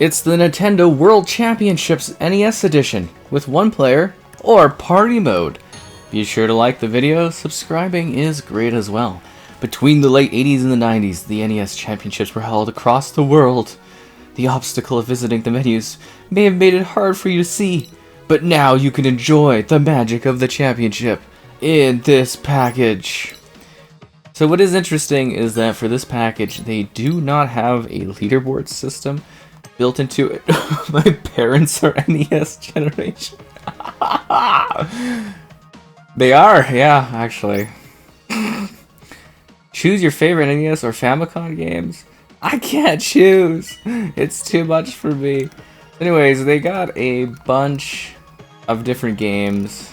It's the Nintendo World Championships NES edition with one player or party mode. Be sure to like the video, subscribing is great as well. Between the late 80s and the 90s, the NES Championships were held across the world. The obstacle of visiting the venues may have made it hard for you to see, but now you can enjoy the magic of the championship in this package. So what is interesting is that for this package, they do not have a leaderboard system built into it. My parents are NES generation. They are, yeah, actually. Choose your favorite NES or Famicom games? I can't choose. It's too much for me. Anyways, they got a bunch of different games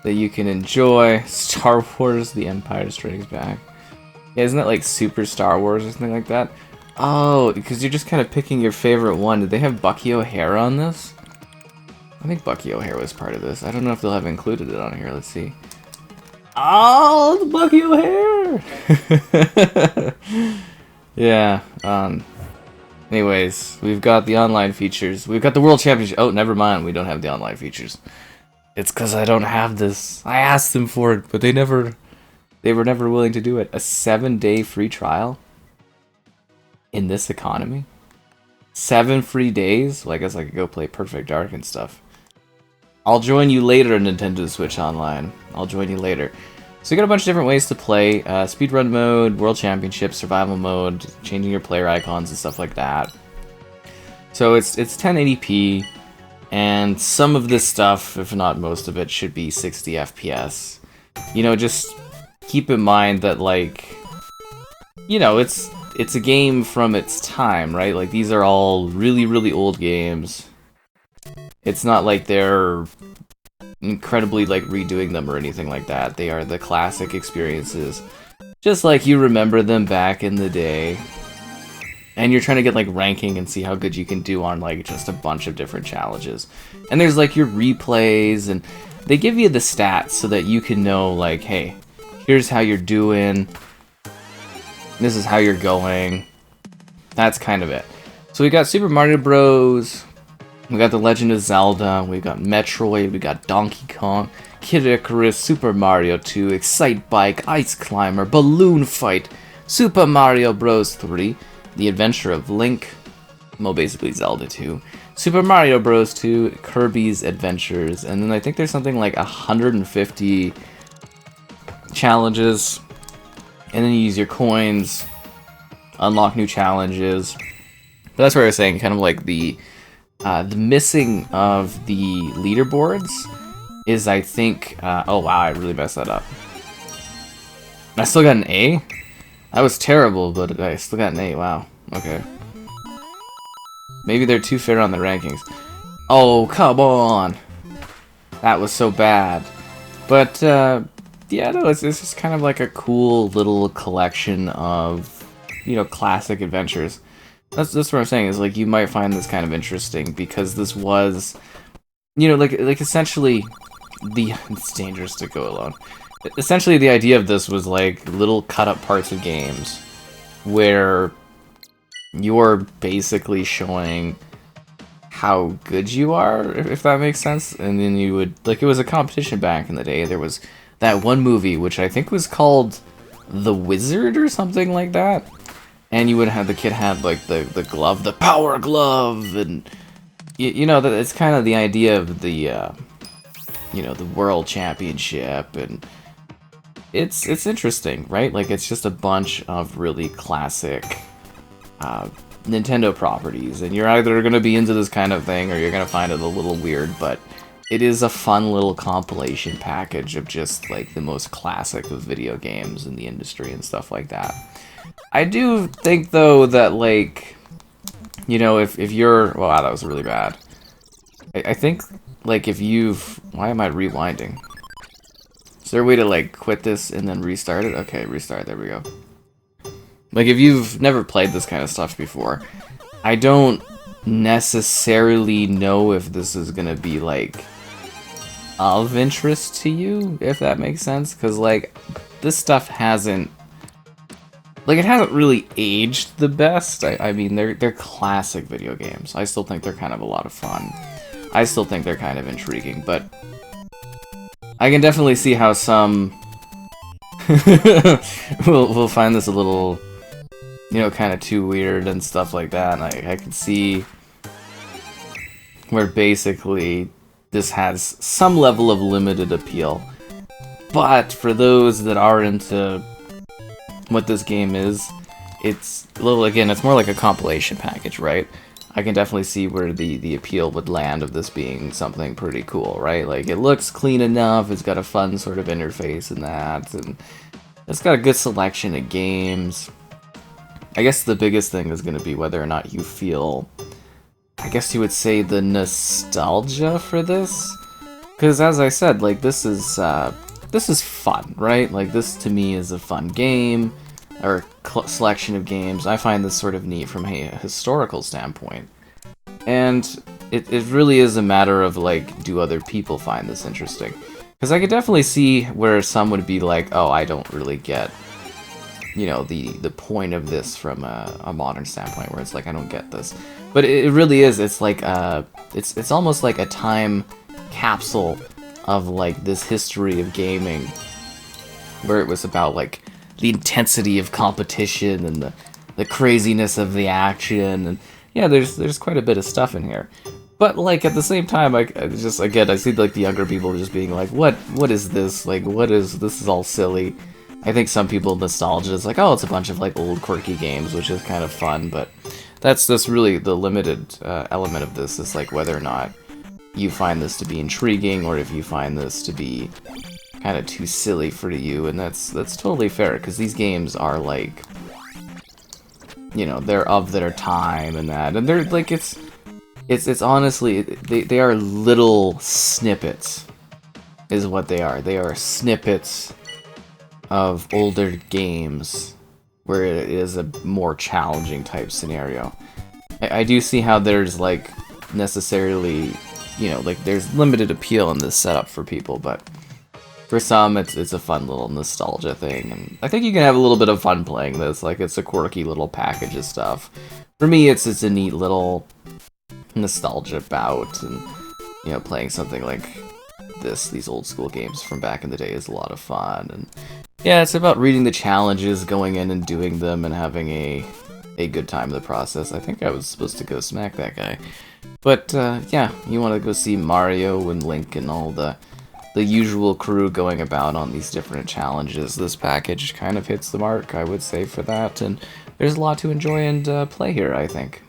that you can enjoy. Star Wars: The Empire Strikes Back. Yeah, isn't that like Super Star Wars or something like that? Oh, because you're just kind of picking your favorite one. Did they have Bucky O'Hare on this? I think Bucky O'Hare was part of this. I don't know if they'll have included it on here. Let's see. Oh, it's Bucky O'Hare! Yeah, anyways, we've got the online features. We've got the World Championship. Oh, never mind. We don't have the online features. It's because I don't have this. I asked them for it, but they were never willing to do it. A 7-day free trial? In this economy? 7 free days? Well, I guess I could go play Perfect Dark and stuff. I'll join you later, Nintendo Switch Online. I'll join you later. So you got a bunch of different ways to play. Speedrun mode, World Championship, Survival mode, changing your player icons and stuff like that. So it's 1080p, and some of this stuff, if not most of it, should be 60 FPS. You know, just keep in mind that, like, you know, it's a game from its time, right? Like, these are all really, really old games. It's not like they're incredibly, like, redoing them or anything like that. They are the classic experiences, just like you remember them back in the day. And you're trying to get, like, ranking and see how good you can do on, like, just a bunch of different challenges. And there's, like, your replays, and they give you the stats so that you can know, like, hey, here's how you're doing. This is how you're going. That's kind of it. So we got Super Mario Bros. We got The Legend of Zelda. We got Metroid. We got Donkey Kong, Kid Icarus, Super Mario 2, Excite Bike, Ice Climber, Balloon Fight, Super Mario Bros. 3, The Adventure of Link, well, basically Zelda 2, Super Mario Bros. 2, Kirby's Adventures, and then I think there's something like 150 challenges. And then you use your coins, unlock new challenges. But that's what I was saying, kind of like the missing of the leaderboards is, I think, oh wow, I really messed that up. I still got an A? That was terrible, but I still got an A, wow, okay. Maybe they're too fair on the rankings. Oh, come on! That was so bad. But, yeah, no, it's just kind of like a cool little collection of, you know, classic adventures. That's what I'm saying, is like you might find this kind of interesting because this was, you know, like essentially it's dangerous to go alone. Essentially the idea of this was like little cut up parts of games where you're basically showing how good you are, if that makes sense. And then you would, like, it was a competition back in the day. There was that one movie, which I think was called The Wizard or something like that. And you would have, the kid had, like, the glove, the power glove, and, you know, it's kind of the idea of the, you know, the World Championship, and it's interesting, right? Like, it's just a bunch of really classic Nintendo properties, and you're either going to be into this kind of thing, or you're going to find it a little weird, but it is a fun little compilation package of just, like, the most classic of video games in the industry and stuff like that. I do think, though, that, like, you know, if you're... Wow, that was really bad. I think, like, if you've... Why am I rewinding? Is there a way to, like, quit this and then restart it? Okay, restart, there we go. Like, if you've never played this kind of stuff before, I don't necessarily know if this is gonna be, like, of interest to you, if that makes sense, because, like, this stuff hasn't like, it hasn't really aged the best. I mean, they're classic video games. I still think they're kind of a lot of fun. I still think they're kind of intriguing, but I can definitely see how some will find this a little, you know, kind of too weird and stuff like that. And I can see where basically this has some level of limited appeal. But for those that are into what this game is, it's a little, again, it's more like a compilation package, right? I can definitely see where the appeal would land of this being something pretty cool, right? Like, it looks clean enough, it's got a fun sort of interface and that, and it's got a good selection of games. I guess the biggest thing is going to be whether or not you feel, I guess you would say, the nostalgia for this. Because as I said, like, this is fun, right? Like, this to me is a fun game, or selection of games. I find this sort of neat from a historical standpoint. And it really is a matter of, like, do other people find this interesting? Because I could definitely see where some would be like, oh, I don't really get, you know, the point of this from a modern standpoint, where it's like, I don't get this. But it really is, it's like, it's almost like a time capsule of, like, this history of gaming, where it was about, like, the intensity of competition and the craziness of the action, and yeah, there's quite a bit of stuff in here. But, like, at the same time, I just, again, I see, like, the younger people just being like, what is this? Like, this is all silly. I think some people, nostalgia is like, oh, it's a bunch of, like, old quirky games, which is kind of fun, but that's really the limited element of this, is, like, whether or not you find this to be intriguing, or if you find this to be kind of too silly for you, and that's totally fair, because these games are, like, you know, they're of their time and that, and they're, like, it's honestly, they are little snippets, is what they are. They are snippets of older games where it is a more challenging type scenario. I do see how there's, like, necessarily, you know, like, there's limited appeal in this setup for people, but for some, it's a fun little nostalgia thing, and I think you can have a little bit of fun playing this. Like, it's a quirky little package of stuff. For me, it's a neat little nostalgia bout, and, you know, playing something like these old school games from back in the day is a lot of fun. And yeah, it's about reading the challenges, going in and doing them, and having a good time in the process. I think I was supposed to go smack that guy. But, yeah, you want to go see Mario and Link and all the usual crew going about on these different challenges. This package kind of hits the mark, I would say, for that, and there's a lot to enjoy and play here, I think.